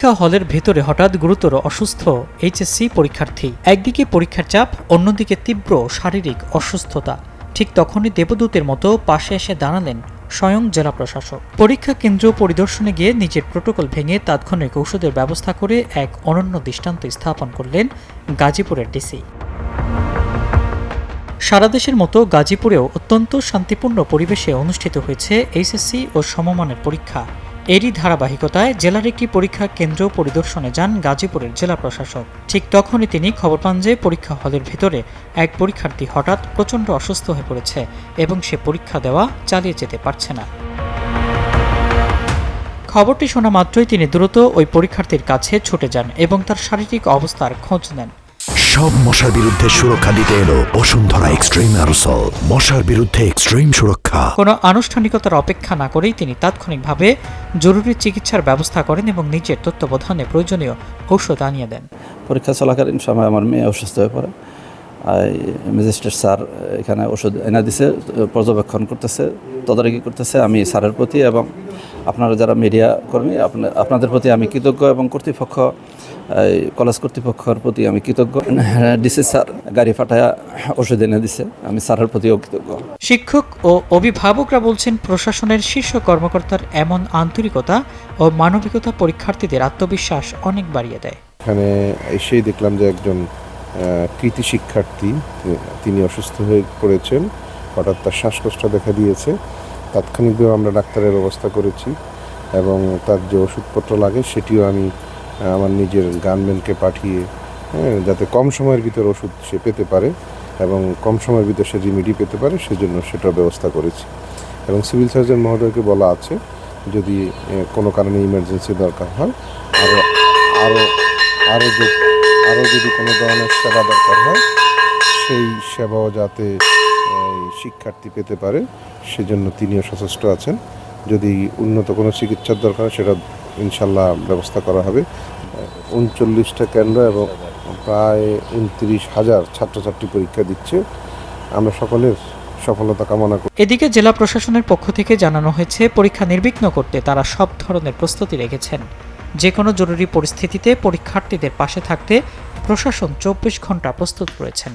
পরীক্ষা হলের ভেতরে হঠাৎ গুরুতর অসুস্থ এইচএসসি পরীক্ষার্থী। একদিকে পরীক্ষার চাপ, অন্যদিকে তীব্র শারীরিক অসুস্থতা। ঠিক তখনই দেবদূতের মতো পাশে এসে দাঁড়ালেন স্বয়ং জেলা প্রশাসক। পরীক্ষা কেন্দ্র পরিদর্শনে গিয়ে নিজের প্রোটোকল ভেঙে তাৎক্ষণিক ঔষধের ব্যবস্থা করে এক অনন্য দৃষ্টান্ত স্থাপন করলেন গাজীপুরের ডিসি। সারা দেশের মতো গাজীপুরেও অত্যন্ত শান্তিপূর্ণ পরিবেশে অনুষ্ঠিত হয়েছে এইচএসসি ও সমমানের পরীক্ষা। এরই ধারাবাহিকতায় জেলার একটি পরীক্ষা কেন্দ্র পরিদর্শনে যান গাজীপুরের জেলা প্রশাসক। ঠিক তখনই তিনি খবর পান যে পরীক্ষা হলের ভেতরে এক পরীক্ষার্থী হঠাৎ প্রচণ্ড অসুস্থ হয়ে পড়েছে এবং সে পরীক্ষা দেওয়া চালিয়ে যেতে পারছে না। খবরটি শোনা মাত্রই তিনি দ্রুত ওই পরীক্ষার্থীর কাছে ছুটে যান এবং তার শারীরিক অবস্থার খোঁজ নেন। সব মশার বিরুদ্ধে সুরক্ষা দিতে এলো বসুন্ধরা এক্সট্রিম অ্যারোসল, মশার বিরুদ্ধে এক্সট্রিম সুরক্ষা। কোনো আনুষ্ঠানিকতার অপেক্ষা না করেই তিনি তাৎক্ষণিকভাবে জরুরি চিকিৎসার ব্যবস্থা করেন এবং নিজের তত্ত্বাবধানে প্রয়োজনীয় ঔষধ আনিয়ে দেন। পরীক্ষা চলাকালীন সময় আমার মেয়ে অসুস্থ হয়ে পড়ে। ম্যাজিস্ট্রেট স্যার এখানে ওষুধ এনে দিছে, পর্যবেক্ষণ করতেছে, তদারকি করতেছে। আমি স্যারের প্রতি এবং আপনারা যারা মিডিয়া কর্মী আপনাদের প্রতি আমি কৃতজ্ঞ এবং কর্তৃপক্ষ কলেজ কর্তৃপক্ষের প্রতি আমি কৃতজ্ঞ। ডিসি স্যার গাড়ি পাঠায় ওষুধ এনে দিছে, আমি স্যারের প্রতিও কৃতজ্ঞ। শিক্ষক ও অভিভাবকরা বলছেন প্রশাসনের শীর্ষ কর্মকর্তার এমন আন্তরিকতা ও মানবিকতা পরীক্ষার্থীদের আত্মবিশ্বাস অনেক বাড়িয়ে দেয়। এখানে এসেই দেখলাম যে একজন কৃতি শিক্ষার্থী তিনি অসুস্থ হয়ে পড়েছেন, হঠাৎ তার শ্বাসকষ্ট দেখা দিয়েছে। তাৎক্ষণিকভাবে আমরা ডাক্তারের ব্যবস্থা করেছি এবং তার যে ওষুধপত্র লাগে সেটিও আমি আমার নিজের গানম্যানকে পাঠিয়ে যাতে কম সময়ের ভিতর ওষুধ সে পেতে পারে এবং কম সময়ের ভিতর সে রিমিডি পেতে পারে সেজন্য সেটার ব্যবস্থা করেছি। এবং সিভিল সার্জন মহোদয়কে বলা আছে যদি কোনো কারণে ইমার্জেন্সি দরকার হয় আরও যদি কোনো ধরনের সেবা দরকার হয় সেই সেবাও যাতে শিক্ষার্থী পেতে পারে সেজন্য তিনিও সচেষ্ট আছেন। যদি উন্নত কোনো চিকিৎসার দরকার হয় সেটা ইনশাল্লাহ ব্যবস্থা করা হবে। 39টা কেন্দ্র এবং প্রায় 29,000 ছাত্রছাত্রী পরীক্ষা দিচ্ছে। আমরা সকলের সফলতা কামনা করি। এদিকে জেলা প্রশাসনের পক্ষ থেকে জানানো হয়েছে পরীক্ষা নির্বিঘ্ন করতে তারা সব ধরনের প্রস্তুতি রেখেছেন। যে কোনো জরুরি পরিস্থিতিতে পরীক্ষার্থীদের পাশে থাকতে প্রশাসন 24 ঘন্টা প্রস্তুত রয়েছেন।